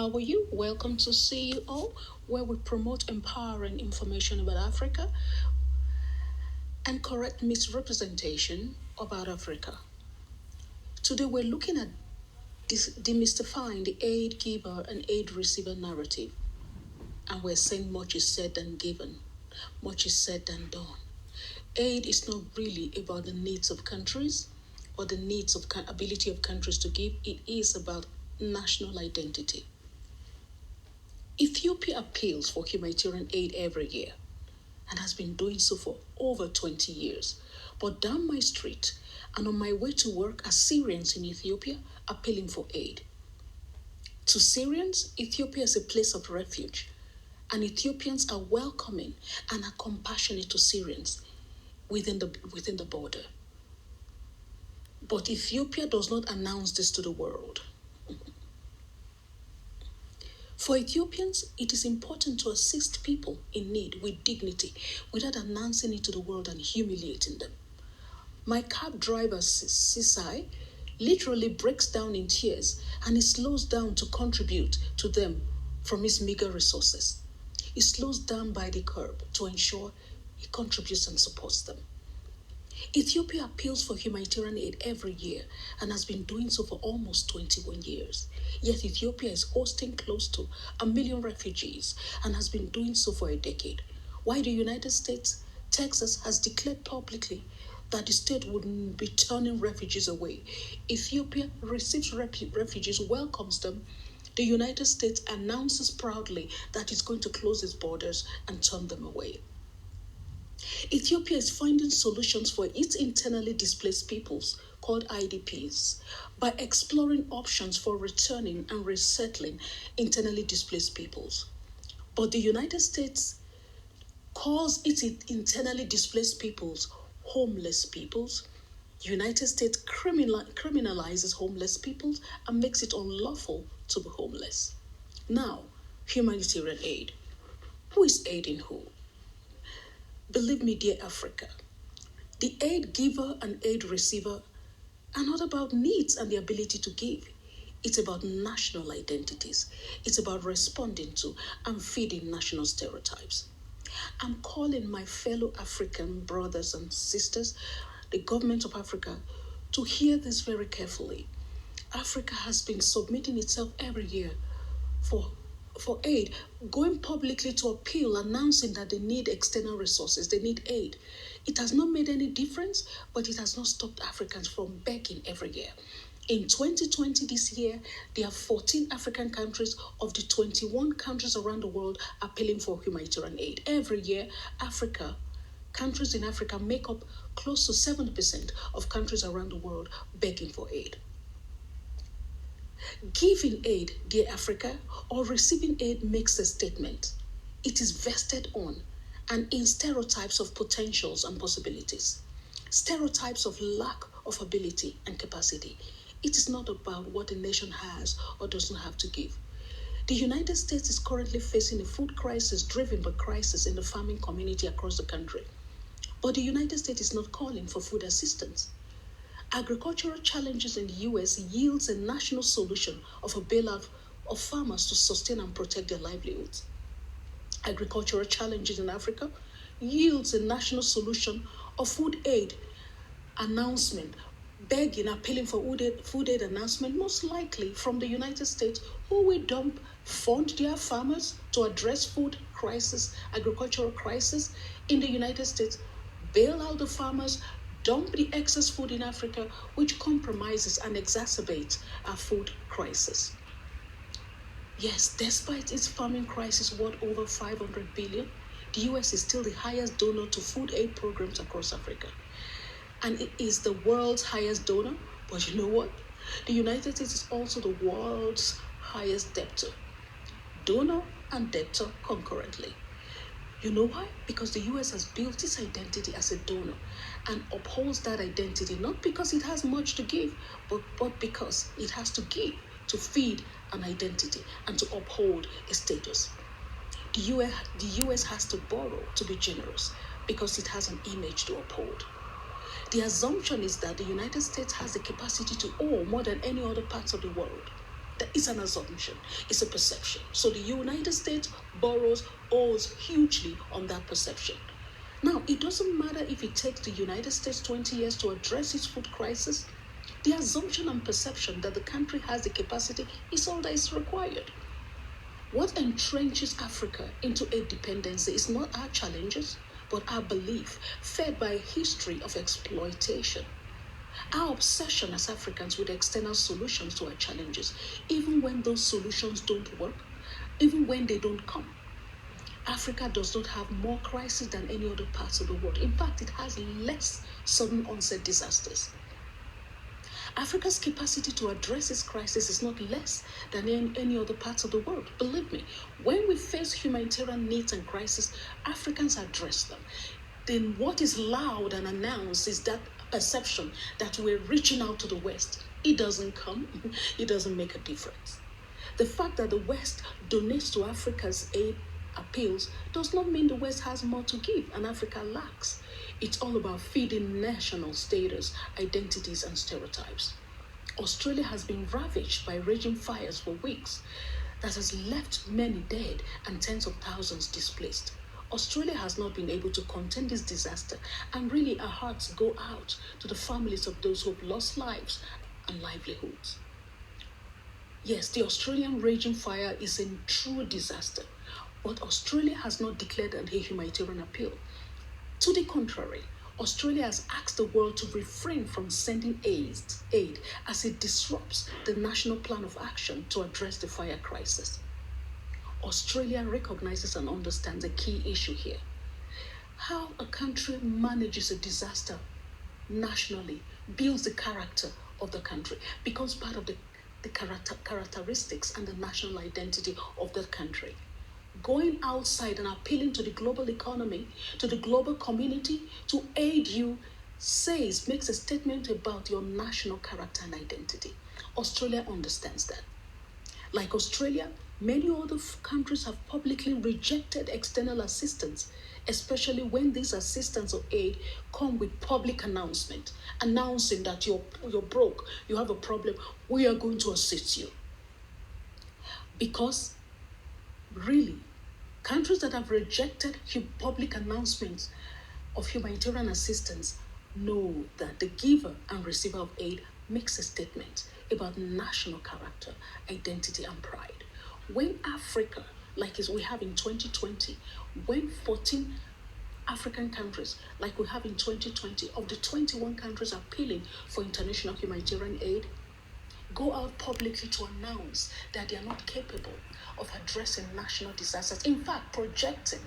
how are you? Welcome to CEO, where we promote empowering information about Africa and correct misrepresentation about Africa. Today, we're looking at demystifying the aid giver and aid receiver narrative, and we're saying much is said than given, much is said than done. Aid is not really about the needs of countries or the needs of ability of countries to give. It is about national identity. Ethiopia appeals for humanitarian aid every year and has been doing so for over 20 years. But down my street and on my way to work are Syrians in Ethiopia appealing for aid. To Syrians, Ethiopia is a place of refuge, and Ethiopians are welcoming and are compassionate to Syrians within the border. But Ethiopia does not announce this to the world. For Ethiopians, it is important to assist people in need with dignity without announcing it to the world and humiliating them. My cab driver, Sisai, literally breaks down in tears and he slows down to contribute to them from his meager resources. He slows down by the curb to ensure he contributes and supports them. Ethiopia appeals for humanitarian aid every year and has been doing so for almost 21 years. Yet Ethiopia is hosting close to 1 million refugees and has been doing so for a decade. While the United States, Texas has declared publicly that the state would be turning refugees away. Ethiopia receives refugees, welcomes them. The United States announces proudly that it's going to close its borders and turn them away. Ethiopia is finding solutions for its internally displaced peoples, called IDPs, by exploring options for returning and resettling internally displaced peoples. But the United States calls its internally displaced peoples homeless peoples. The United States criminalizes homeless peoples and makes it unlawful to be homeless. Now, humanitarian aid. Who is aiding who? Believe me, dear Africa, the aid giver and aid receiver are not about needs and the ability to give. It's about national identities. It's about responding to and feeding national stereotypes. I'm calling my fellow African brothers and sisters, the government of Africa, to hear this very carefully. Africa has been submitting itself every year for aid, going publicly to appeal, announcing that they need external resources, they need aid. It has not made any difference, but it has not stopped Africans from begging every year. In 2020, this year, there are 14 African countries of the 21 countries around the world appealing for humanitarian aid. Every year, countries in Africa make up close to 70% of countries around the world begging for aid. Giving aid, dear Africa, or receiving aid makes a statement. It is vested on and in stereotypes of potentials and possibilities, stereotypes of lack of ability and capacity. It is not about what a nation has or does not have to give. The United States is currently facing a food crisis driven by crisis in the farming community across the country. But the United States is not calling for food assistance. Agricultural challenges in the US yields a national solution of a bailout of farmers to sustain and protect their livelihoods. Agricultural challenges in Africa yields a national solution of food aid announcement, begging, appealing for food aid announcement, most likely from the United States, who will fund their farmers to address food crisis, agricultural crisis in the United States, bail out the farmers, dump the excess food in Africa, which compromises and exacerbates our food crisis. Yes, despite its farming crisis worth over 500 billion, the US is still the highest donor to food aid programs across Africa. And it is the world's highest donor, but you know what? The United States is also the world's highest debtor. Donor and debtor concurrently. You know why? Because the US has built its identity as a donor and upholds that identity not because it has much to give, but because it has to give to feed an identity and to uphold a status. The US has to borrow to be generous because it has an image to uphold. The assumption is that the United States has the capacity to owe more than any other parts of the world. That is an assumption, it's a perception. So the United States owes hugely on that perception. Now, it doesn't matter if it takes the United States 20 years to address its food crisis. The assumption and perception that the country has the capacity is all that is required. What entrenches Africa into aid dependency is not our challenges, but our belief, fed by a history of exploitation. Our obsession as Africans with external solutions to our challenges, even when those solutions don't work, even when they don't come. Africa does not have more crises than any other parts of the world. In fact, it has less sudden onset disasters. Africa's capacity to address this crisis is not less than in any other parts of the world. Believe me, when we face humanitarian needs and crises, Africans address them. Then what is loud and announced is that perception that we're reaching out to the West. It doesn't come, it doesn't make a difference. The fact that the West donates to Africa's aid appeals does not mean the West has more to give and Africa lacks. It's all about feeding national status, identities, and stereotypes. Australia has been ravaged by raging fires for weeks that has left many dead and tens of thousands displaced. Australia has not been able to contain this disaster, and really our hearts go out to the families of those who have lost lives and livelihoods. Yes, the Australian raging fire is a true disaster, but Australia has not declared a humanitarian appeal. To the contrary, Australia has asked the world to refrain from sending aid as it disrupts the national plan of action to address the fire crisis. Australia recognizes and understands a key issue here. How a country manages a disaster nationally builds the character of the country, becomes part of the characteristics and the national identity of that country. Going outside and appealing to the global economy, to the global community to aid you makes a statement about your national character and identity. Australia understands that. Like Australia, many other countries have publicly rejected external assistance, especially when these assistance or aid come with public announcement, announcing that you're broke, you have a problem, we are going to assist you. Because really, countries that have rejected public announcements of humanitarian assistance know that the giver and receiver of aid makes a statement about national character, identity, and pride. When Africa, like we have in 2020, when 14 African countries, like we have in 2020, of the 21 countries appealing for international humanitarian aid, go out publicly to announce that they are not capable of addressing national disasters. In fact, projecting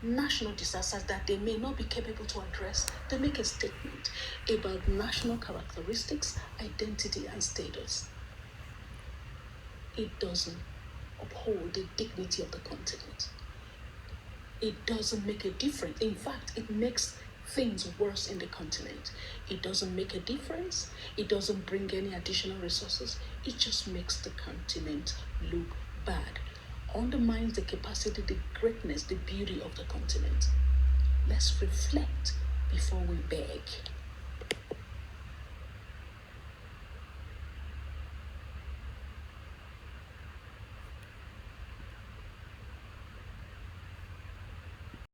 national disasters that they may not be capable to address, they make a statement about national characteristics, identity, and status. It doesn't uphold the dignity of the continent. It doesn't make a difference. In fact, it makes things worse in the continent. It doesn't make a difference. It doesn't bring any additional resources. It just makes the continent look bad. Undermines the capacity, the greatness, the beauty of the continent. Let's reflect before we beg.